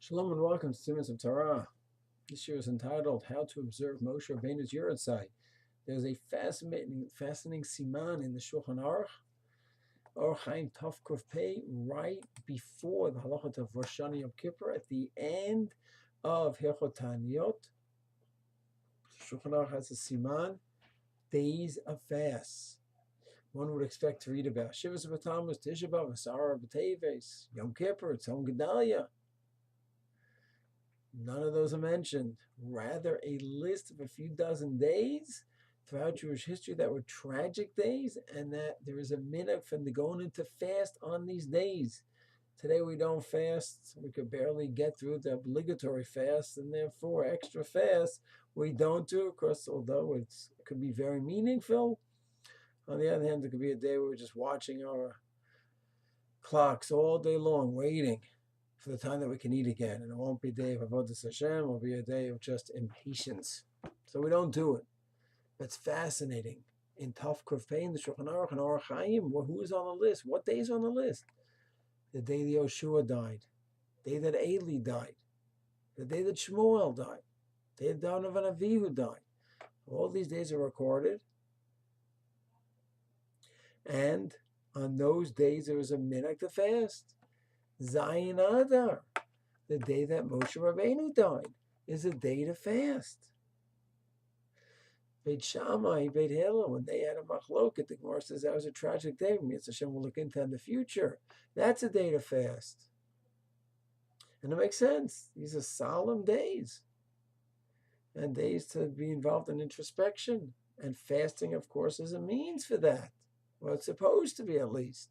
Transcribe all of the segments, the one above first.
Shalom and welcome to Students of Torah. This year is entitled How to Observe Moshe Rabeinu's Yohrzeit. There's a fascinating siman in the Shulchan Aruch, Or Chaim Tov Kuf Pei, right before the halachot of Rosh Hashanah Yom Kippur, at the end of Hilchot Taniyot. Shulchan Aruch has a siman, days of fast. One would expect to read about Shivas B'Tammuz, Tisha B'Av, Asara B'Teves, Yom Kippur, Tzom Gedalia. None of those are mentioned. Rather, a list of a few dozen days throughout Jewish history that were tragic days, and that there is a minhag from the going into fast on these days. Today we don't fast. We could barely get through the obligatory fast, and therefore extra fast we don't do. Of course, although it could be very meaningful, on the other hand, it could be a day where we're just watching our clocks all day long, waiting for the time that we can eat again. And it won't be a day of Avodas Hashem, it will be a day of just impatience. So we don't do it. It's fascinating. In Tov Kuf Pei, in the Shulchan Aruch and Orach Chaim, who is on the list? What day is on the list? The day that Yoshua died, the day that Eli died, the day that Shmuel died, the day that Donovan Avihu died. All these days are recorded. And on those days, there was a minhag to fast. Zayin Adar, the day that Moshe Rabainu died, is a day to fast. Beit Shammai, Beit Hillel, when they had a machloket, the Gemara says that was a tragic day. Mitzvah Hashem will look into in the future. That's a day to fast. And it makes sense. These are solemn days. And days to be involved in introspection. And fasting, of course, is a means for that. Well, it's supposed to be, at least.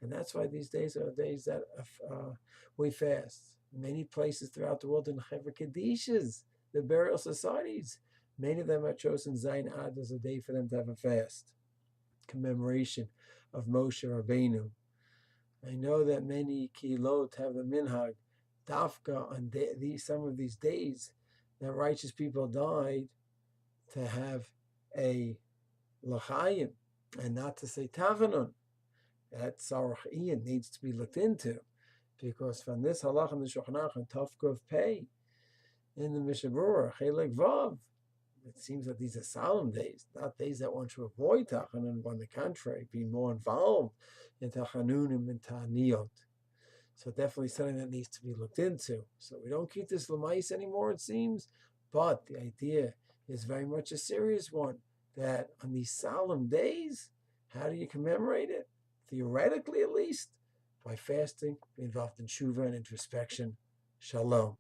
And that's why these days are days that we fast. Many places throughout the world in Chevra Kadishas, the burial societies, many of them have chosen Zayin Ad as a day for them to have a fast. Commemoration of Moshe Rabbeinu. I know that many Kilot have the minhag, Dafka, on some of these days that righteous people died, to have a L'chaim, and not to say Tachanon. That Sarach Ian needs to be looked into, because from this halach in the Shulchan Aruch and Tov Kuf Pei in the Mishabura Chelek Vav, it seems that these are solemn days, not days that one should avoid Tachanon, on the contrary, be more involved in Tachanunim and Ta'aniyot. So definitely something that needs to be looked into. So we don't keep this Lamais anymore, it seems, but the idea is very much a serious one, that on these solemn days, how do you commemorate it? Theoretically, at least, by fasting, be involved in tshuva and introspection. Shalom.